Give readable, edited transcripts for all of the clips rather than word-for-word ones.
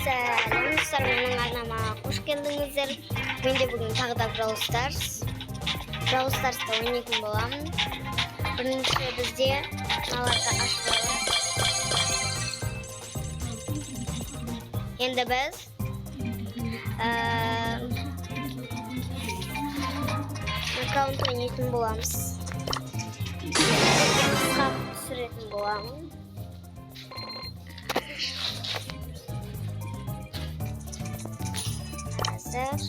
Menің арнама қош келдіңіздер. Менде бүгін тағы да Brawl Stars'та ойнайтын боламын. Бірінші бізде мыналарды ашпалы. Енді біз аккаунт ойнайтын боламыз. Қысқа түсіретін боламын. Hazır.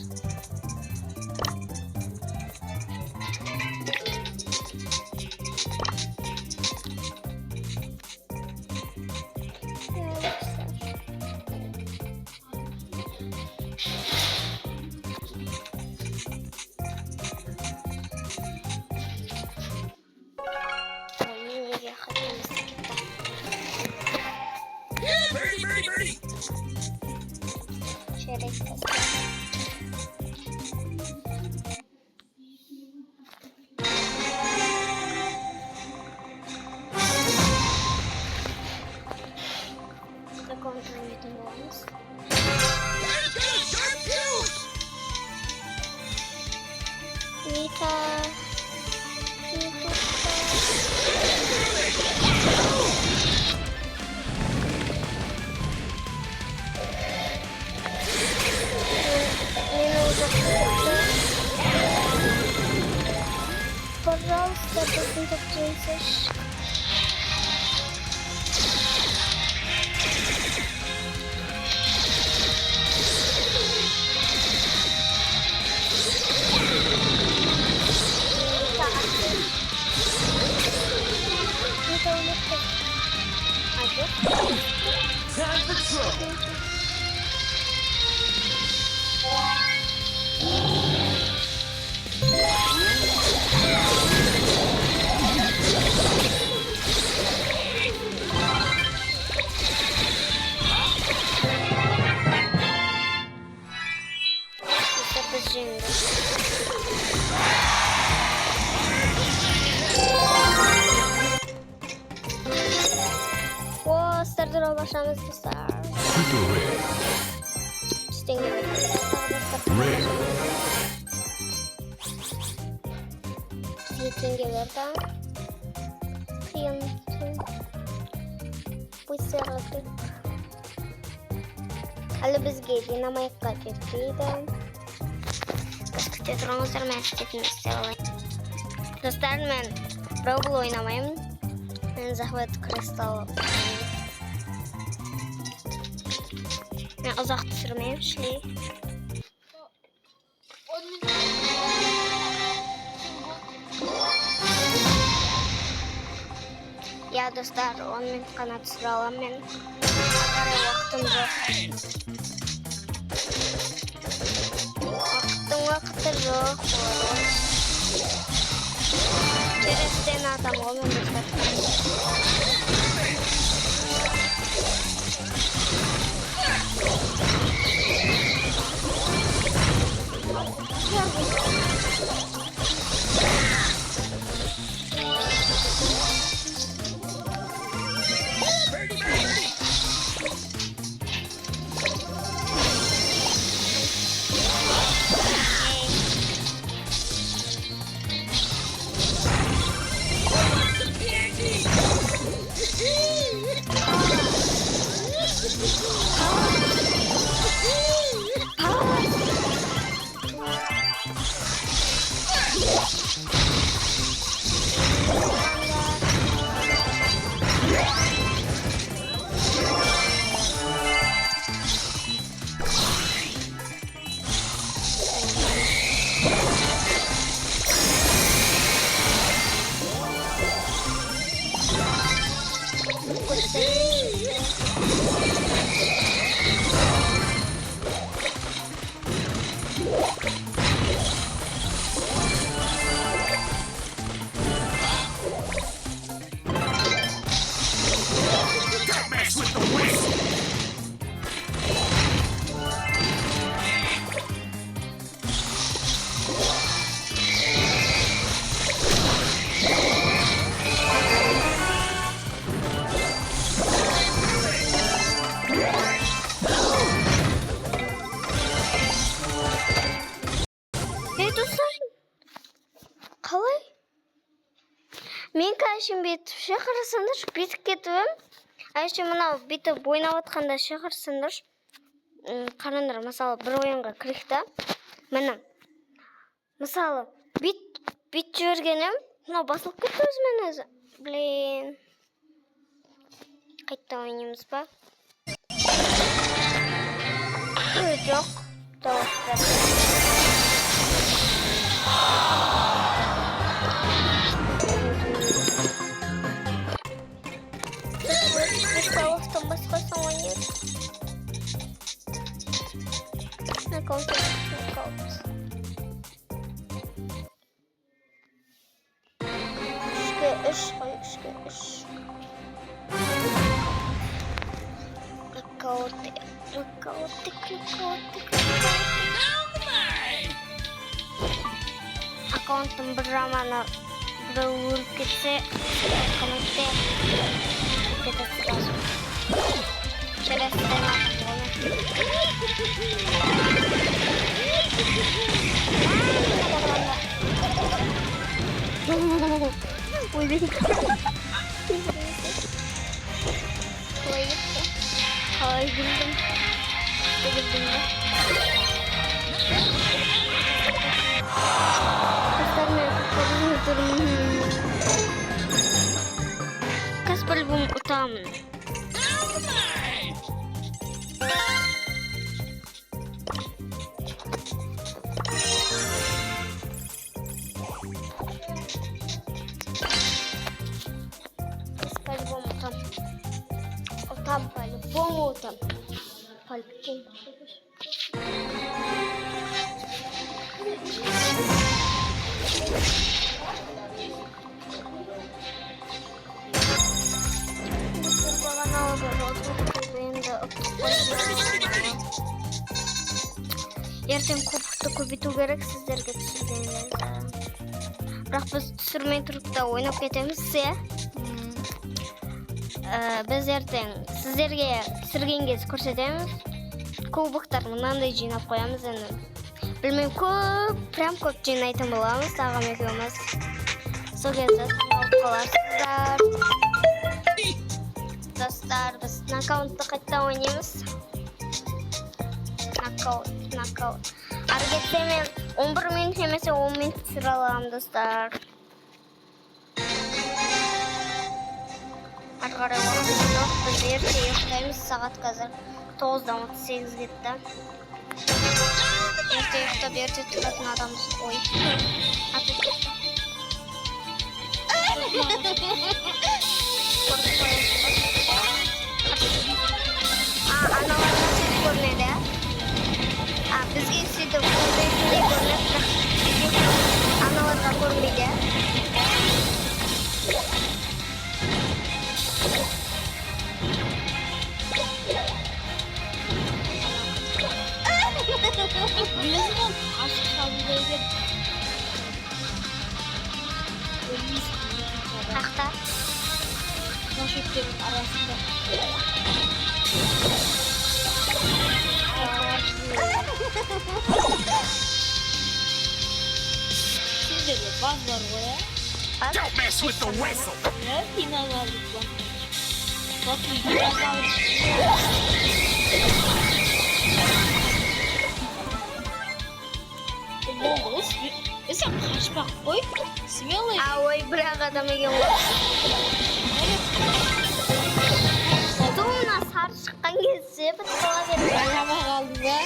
Пожалуйста, концентрируйтесь. Time for trouble. Start başlamış dostlar. Super Red. Red. Yetengelerden kıyameti bıçaklık. Hali bizge dinamik kaçırdıydı. Kaçıkça durağınızlar ben şirketini istedim. Dostlar ben Brawl oynamayım. Ben zahmet kristal. Ben uzak düşürmeyeyim şey. Ya dostlar 10 minut kanat sıralam ben. Vaktim yok. Vaktim yok. Gerekten adam olmam dostlar. әшейін бүйтіп ше қарасаңдаршы, бүйтіп кетіп әшейін мынау бүйтіп ойнап отқанда ше қарасаңдаршы. Қараңдар, мысалы бір ойынға кірейік та. Міне. Мысалы бүйтіп жібергенім, мынау басылып кетті өзімен өзі. Блин. Қайта ойнаймыз ба? Жоқ. Дауыстар. Дауыстан басқасын ойнайық. Нокаут. Үш қой, үшке үш. Нокаутик. Аккаунттың бір романы бір өліп кетсе, қанатте кетеді сразу. Челестен атым оны. Ой, қалай білдім. Қазір по-любому ұтамын. По-любому там. Ертең кубокты көбейту керек сіздерге түсіргенде. Бірақ біз түсірмей тұрып та ойнап кетеміз, иә? Біз ертең сіздерге түсірген кез көрсетеміз. Кубоктар мынандай жинап қоямыз енді. Білмеймін, прям көп жинайтын боламыз, ағам екеуміз. Сол кезде алып қаларсыздар. Достар, біз нокаутты қайтта ойнаймыз. Нокаут. Ары кетсе мен 11 минут немесе 10 минут түсіре аламын, достар. Ары қарай уақыт жоқ, біз ерте ұйықтаймыз, сағат қазір 9:38 кетті. Ерте ұйықтап, ерте тұратын адамыз. Ой, атып кетті. Аналарға сөйтіп көрінеді, ә? Бізге сөйтіп көрінеді, аналарға көрінбейді, ә? Bilmiyorum, aşk kaldırdı. Ölmüşsün. Aktar. Boşlukların arasında. Şimdi de baz var buraya. Don't mess with the whistle. Ne? Final aldık bak. Bakın biraz aldık. Болдыңыз, сен қашпақ қой, смелый. Ой, бірақ адам екен ғой. Туына сары шыққан кезде бітіп қала берді. Жама қалды ба?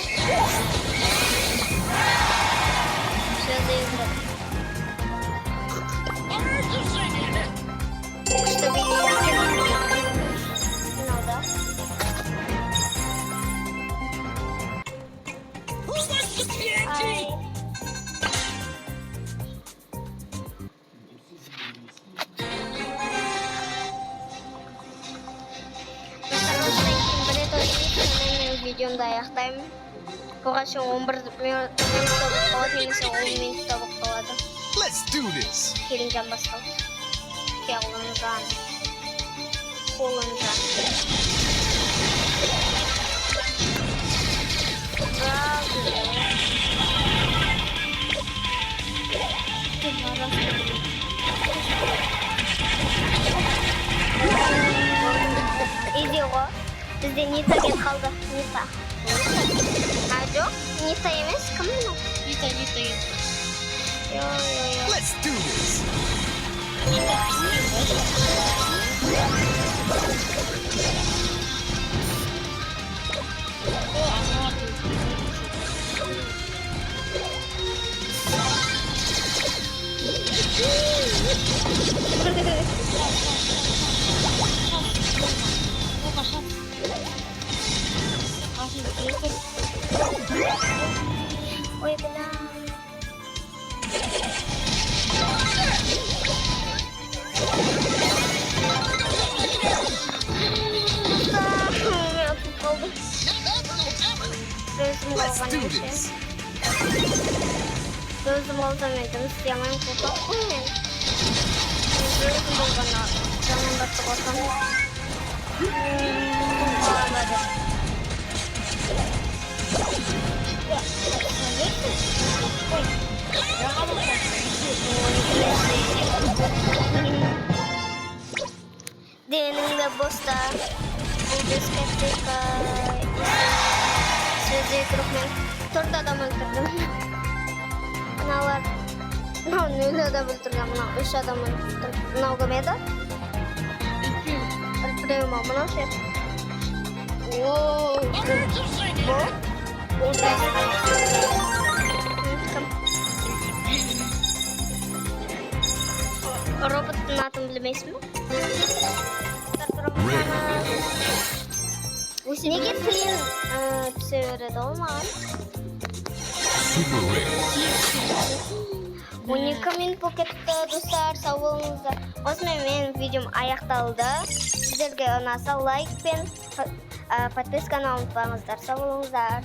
Күшті бейнелер. Финалда. Видеомды аяқтаймын. Бұған шын 11 минутта болып қалады, немесе 10 минутта болып қалады. Let's do this. Келінжан басталды. Келінжан. Қолынжан. Бізде Нита келіп қалды. Нита. А, жоқ, Нита емес, кім мынау? Нита. Йо. Let's do this. Ой, бля. Let's do this. Gözüm olsaydım isteyemem kurtak mıyım? Gözüm olsana canım da çıkartan. Bağladı. Denimde bosta. Bu diskotika. Sözü grupmen. Төрт адам өлтірдім. Мыналар. Мынау нөл адам өлтірген, мынау 3 адам өлтірдім. Мынау кім еді? Біреу ма, мынау ше. Ооо. Бұл? Кім? Роботтың атын білмейсің бе? Неге тиын түсе береді ол маған? Super rare. 12 минут болып кетті достар, сау болыңыздар. Осымен менің видеом аяқталды. Сіздерге ұнаса лайк пен подписканы ұмытпаңыздар. Сау болыңыздар.